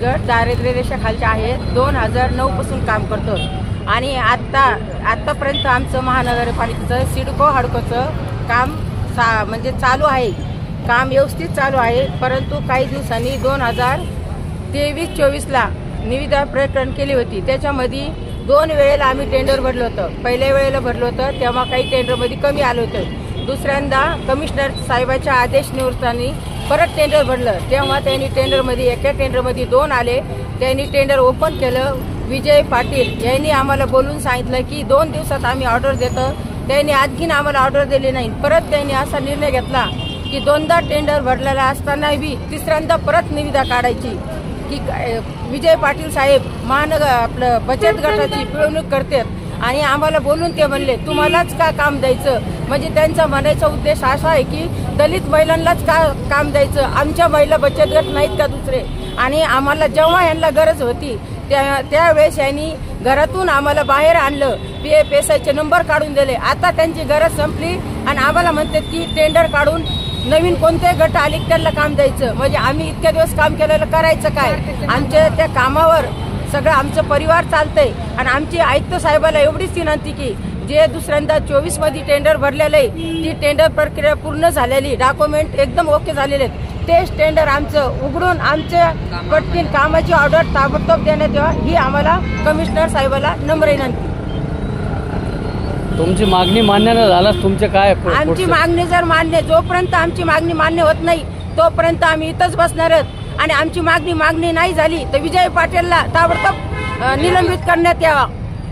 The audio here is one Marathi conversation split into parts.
गट दारिद्र्य रेषेखालचे आहेत. 2009 पासून काम करतो आणि आतापर्यंत आमचं महानगरपालिकेचं सिडको हडकोचं काम म्हणजे चालू आहे. काम व्यवस्थित चालू आहे. परंतु काही दिवसांनी 2023-24ला निविदा प्रकरण केली होती. त्याच्यामध्ये 2 वेळेला आम्ही टेंडर भरलं होतं. पहिल्या वेळेला भरलं होतं तेव्हा काही टेंडरमध्ये कमी आलं होतं. दुसऱ्यांदा कमिशनर साहेबाच्या आदेश निवृत्तांनी परत टेंडर भरलं. तेव्हा त्यांनी टेंडरमध्ये एका टेंडरमध्ये 2 आले. त्यांनी टेंडर ओपन केलं. विजय पाटील यांनी आम्हाला बोलून सांगितलं की 2 दिवसात आम्ही ऑर्डर देतो. त्यांनी आणखीन आम्हाला ऑर्डर दिली नाही. परत त्यांनी असा निर्णय घेतला की 2दा टेंडर भरलेला असताना बी तिसऱ्यांदा परत निविदा काढायची की विजय पाटील साहेब आपलं बचत गटाची पिळवणूक करतात आणि आम्हाला बोलून ते म्हणले तुम्हालाच का काम द्यायचं. म्हणजे त्यांचा म्हणायचा उद्देश असा आहे की दलित महिलांनाच का काम द्यायचं. आमच्या महिला बचत गट नाहीत का दुसरे. आणि आम्हाला जेव्हा यांना गरज होती त्यावेळेस यांनी घरातून आम्हाला बाहेर आणलं. PFSIचे नंबर काढून दिले. आता त्यांची गरज संपली आणि आम्हाला म्हणतात की टेंडर काढून नवीन कोणते गट आले त्यांना काम द्यायचं. म्हणजे आम्ही इतक्या दिवस काम केलेलं करायचं काय. आमच्या त्या कामावर सगळं आमचं परिवार चालतंय. आणि आमची आयुक्त साहेबाला एवढीच विनंती की जे दुसऱ्यांदा 24 मध्ये टेंडर भरलेलं आहे ती टेंडर प्रक्रिया पूर्ण झालेली, डॉक्युमेंट एकदम ओके झालेले आहेत. तेच टेंडर आमचं उघडून आमच्या पटकन कामाची ऑर्डर ताबडतोब देण्यात यावी ही आम्हाला कमिशनर साहेबाला नम्र विनंती. तुमची मागणी मान्य न झाल्यास तुमचे काय? आमची मागणी जर जोपर्यंत आमची मागणी मान्य होत नाही तोपर्यंत आम्ही इथंच बसणार आहोत. आणि आमची मागणी नाही झाली तर विजय पाटीलला ताबडतोब निलंबित करण्यात यावा.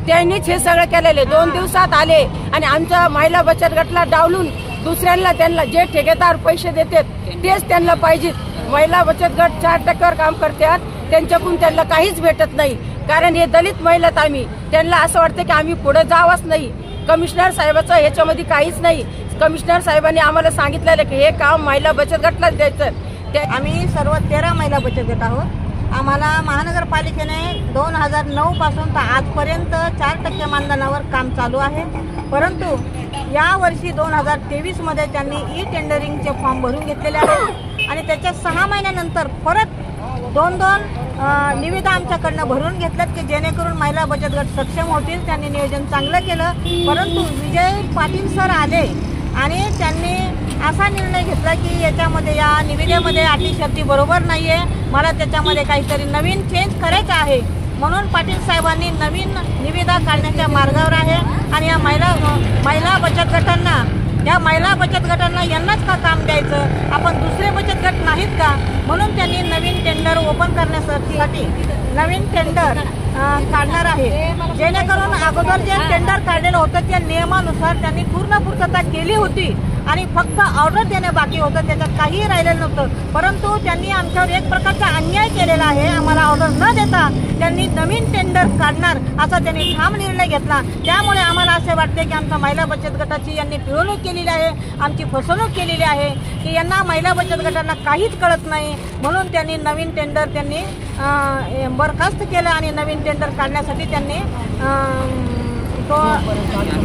त्यांनीच हे सगळं केलेले. 2 दिवसात आले आणि आमच्या महिला बचत गटाला डावलून दुसऱ्यांना त्यांना जे ठेकेदार पैसे देतात तेच त्यांना पाहिजेत. महिला बचत गट 4% काम करतात. त्यांच्याकडून त्यांना काहीच भेटत नाही. कारण हे दलित महिलात आम्ही त्यांना असं वाटतं की आम्ही पुढे जावंच नाही. कमिशनर साहेबाचं ह्याच्यामध्ये काहीच नाही. कमिशनर साहेबांनी आम्हाला सांगितलेलं की हे काम महिला बचत गटालाच द्यायचं. आम्ही सर्व 13 महिला बचत गट आहोत. आम्हाला महानगरपालिकेने 2009 पासून तर आजपर्यंत 4% मानधनावर काम चालू आहे. परंतु यावर्षी 2023 मध्ये त्यांनी टेंडरिंगचे फॉर्म भरून घेतलेले आहेत आणि त्याच्या 6 महिन्यानंतर परत 2 निविदा आमच्याकडनं भरून घेतल्यात की जेणेकरून महिला बचत गट सक्षम होतील. त्यांनी नियोजन चांगलं केलं. परंतु विजय पाटील सर आले आणि त्यांनी असा निर्णय घेतला की याच्यामध्ये या निविदेमध्ये अटी शर्ती बरोबर नाहीये. मला त्याच्यामध्ये काहीतरी नवीन चेंज करायचं आहे. म्हणून पाटील साहेबांनी नवीन निविदा काढण्याच्या मार्गावर आहे. आणि या महिला बचत गटांना यांनाच का काम द्यायचं. आपण दुसरे बचत गट नाहीत का. म्हणून त्यांनी नवीन टेंडर ओपन करण्यासाठी नवीन टेंडर काढणार आहे. जेणेकरून अगोदर जे टेंडर काढलेलं होतं त्या नियमानुसार त्यांनी पूर्ण पूर्तता केली होती आणि फक्त ऑर्डर देणे बाकी होतं. त्याच्यात काहीही राहिलेलं नव्हतं. परंतु त्यांनी आमच्यावर एक प्रकारचा अन्याय केलेला आहे. आम्हाला ऑर्डर न देता त्यांनी नवीन टेंडर काढणार असा त्यांनी ठाम निर्णय घेतला. त्यामुळे आम्हाला असे वाटते की आमच्या महिला बचत गटाची यांनी पिळवणूक केलेली आहे. आमची फसवणूक केलेली आहे की यांना महिला बचत गटांना काहीच कळत नाही. म्हणून त्यांनी नवीन टेंडर बरखास्त केलं आणि नवीन टेंडर काढण्यासाठी त्यांनी तो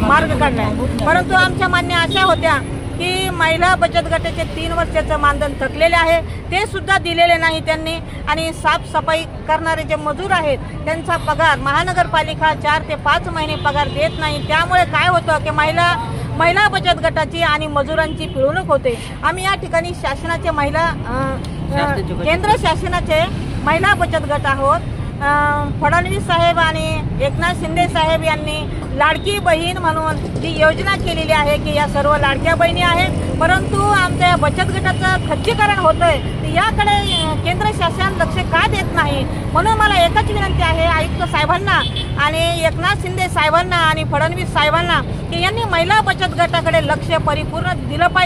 मार्ग काढला. परंतु आमच्या मान्य अशा होत्या की महिला बचत गटाचे 3 वर्षाचं मानधन थकलेले आहे ते सुद्धा दिलेले नाही त्यांनी. आणि साफसफाई करणारे जे मजूर आहेत त्यांचा पगार महानगरपालिका 4 ते 5 महिने पगार देत नाही. त्यामुळे काय होतं की महिला बचत गटाची आणि मजुरांची पिळवणूक होते. आम्ही या ठिकाणी शासनाचे केंद्र शासनाचे महिला बचत गट आहोत. फडणवीस साहेब आणि एकनाथ शिंदे साहेब यांनी लाडकी बहीण म्हणून जी योजना केलेली आहे की या सर्व लाडक्या बहिणी आहेत. परंतु आमच्या बचत गटाचं खच्चीकरण होतंय. याकडे केंद्र शासन लक्ष का देत नाही. म्हणून मला एकच विनंती आहे आयुक्त साहेबांना आणि एकनाथ शिंदे साहेबांना आणि फडणवीस साहेबांना की यांनी महिला बचत गटाकडे लक्ष परिपूर्ण दिलं पाहिजे.